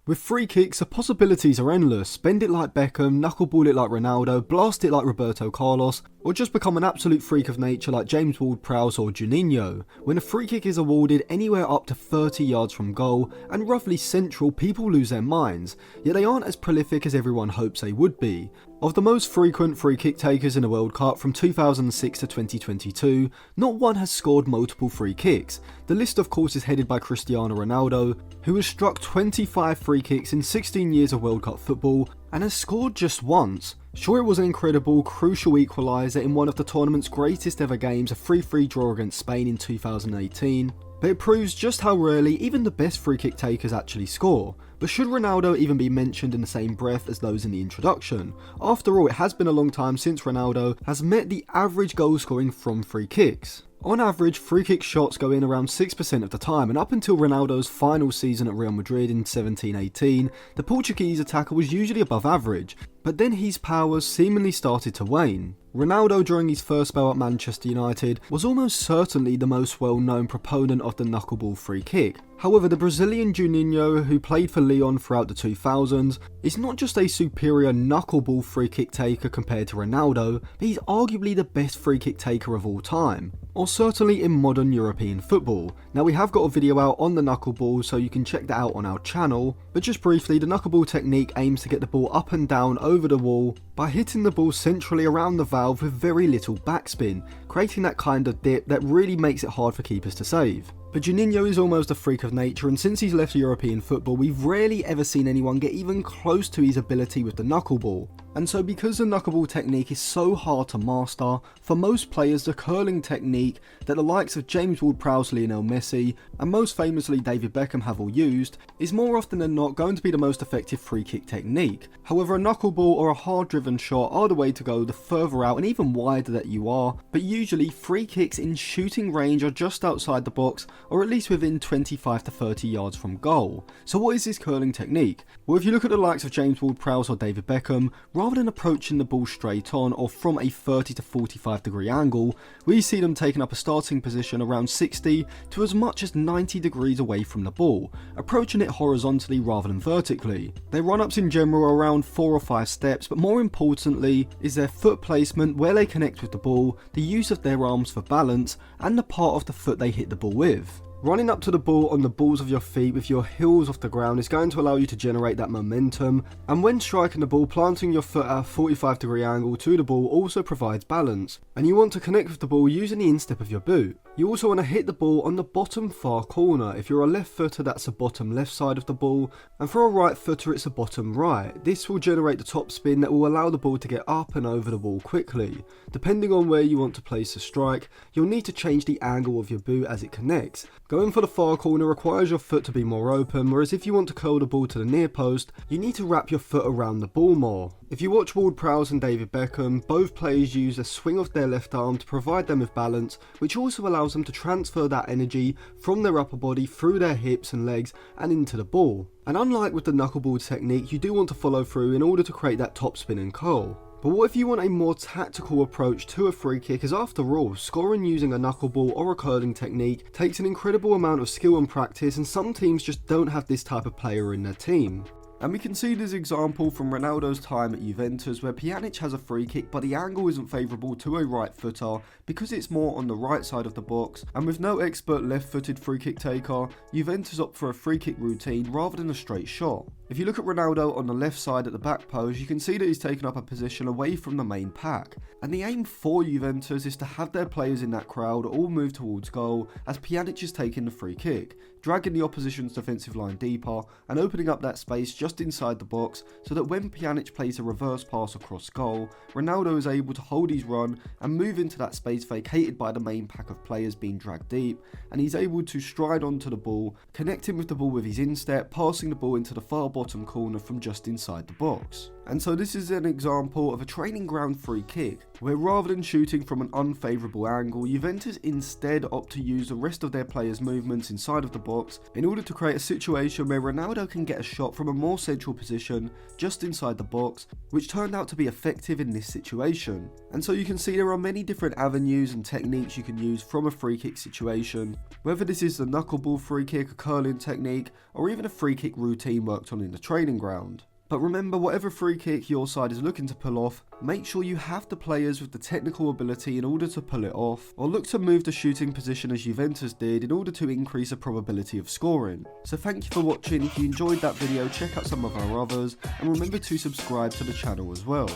With free kicks, the possibilities are endless. Bend it like Beckham, knuckleball it like Ronaldo, blast it like Roberto Carlos, or just become an absolute freak of nature like James Ward-Prowse or Juninho. When a free kick is awarded anywhere up to 30 yards from goal and roughly central, people lose their minds, yet they aren't as prolific as everyone hopes they would be. Of the most frequent free kick takers in the World Cup from 2006 to 2022, not one has scored multiple free kicks. The list of course is headed by Cristiano Ronaldo, who has struck 25 free kicks in 16 years of World Cup football and has scored just once. Sure, it was an incredible, crucial equaliser in one of the tournament's greatest ever games, a 3-3 draw against Spain in 2018, but it proves just how rarely even the best free kick takers actually score. But should Ronaldo even be mentioned in the same breath as those in the introduction? After all, it has been a long time since Ronaldo has met the average goal scoring from free kicks. On average, free kick shots go in around 6% of the time, and up until Ronaldo's final season at Real Madrid in 17-18, the Portuguese attacker was usually above average, but then his powers seemingly started to wane. Ronaldo, during his first spell at Manchester United, was almost certainly the most well-known proponent of the knuckleball free kick. However, the Brazilian Juninho, who played for Lyon throughout the 2000s, is not just a superior knuckleball free kick taker compared to Ronaldo, but he's arguably the best free kick taker of all time, or certainly in modern European football. Now, we have got a video out on the knuckleball, so you can check that out on our channel, but just briefly, the knuckleball technique aims to get the ball up and down over the wall by hitting the ball centrally around the valve with very little backspin, creating that kind of dip that really makes it hard for keepers to save. But Juninho is almost a freak of nature, and since he's left European football, we've rarely ever seen anyone get even close to his ability with the knuckleball. And so because the knuckleball technique is so hard to master, for most players the curling technique that the likes of James Ward-Prowse, Lionel Messi, and most famously David Beckham have all used, is more often than not going to be the most effective free kick technique. However, a knuckleball or a hard driven shot are the way to go the further out and even wider that you are, but usually free kicks in shooting range are just outside the box, or at least within 25 to 30 yards from goal. So what is this curling technique? Well, if you look at the likes of James Ward-Prowse or David Beckham, rather than approaching the ball straight on or from a 30 to 45 degree angle, we see them taking up a starting position around 60 to as much as 90 degrees away from the ball, approaching it horizontally rather than vertically. Their run-ups in general are around 4 or 5 steps, but more importantly is their foot placement, where they connect with the ball, the use of their arms for balance, and the part of the foot they hit the ball with. Running up to the ball on the balls of your feet with your heels off the ground is going to allow you to generate that momentum, and when striking the ball, planting your foot at a 45 degree angle to the ball also provides balance, and you want to connect with the ball using the instep of your boot. You also want to hit the ball on the bottom far corner. If you're a left footer, that's the bottom left side of the ball, and for a right footer it's the bottom right. This will generate the top spin that will allow the ball to get up and over the wall quickly. Depending on where you want to place the strike, you'll need to change the angle of your boot as it connects. Going for the far corner requires your foot to be more open, whereas if you want to curl the ball to the near post, you need to wrap your foot around the ball more. If you watch Ward-Prowse and David Beckham, both players use a swing of their left arm to provide them with balance, which also allows them to transfer that energy from their upper body through their hips and legs and into the ball. And unlike with the knuckleball technique, you do want to follow through in order to create that top spin and curl. But what if you want a more tactical approach to a free kick, as after all, scoring using a knuckleball or a curling technique takes an incredible amount of skill and practice, and some teams just don't have this type of player in their team. And we can see this example from Ronaldo's time at Juventus, where Pjanic has a free kick but the angle isn't favourable to a right footer because it's more on the right side of the box, and with no expert left footed free kick taker, Juventus opt for a free kick routine rather than a straight shot. If you look at Ronaldo on the left side at the back post, you can see that he's taken up a position away from the main pack, and the aim for Juventus is to have their players in that crowd all move towards goal as Pjanic is taking the free kick, dragging the opposition's defensive line deeper and opening up that space just inside the box so that when Pjanic plays a reverse pass across goal, Ronaldo is able to hold his run and move into that space vacated by the main pack of players being dragged deep, and he's able to stride onto the ball, connecting with the ball with his instep, passing the ball into the far bottom corner from just inside the box. And so this is an example of a training ground free kick, where rather than shooting from an unfavourable angle, Juventus instead opt to use the rest of their players' movements inside of the box in order to create a situation where Ronaldo can get a shot from a more central position just inside the box, which turned out to be effective in this situation. And so you can see there are many different avenues and techniques you can use from a free kick situation, whether this is the knuckleball free kick, a curling technique, or even a free kick routine worked on in the training ground. But remember, whatever free kick your side is looking to pull off, make sure you have the players with the technical ability in order to pull it off, or look to move the shooting position as Juventus did in order to increase the probability of scoring. So thank you for watching. If you enjoyed that video, check out some of our others, and remember to subscribe to the channel as well.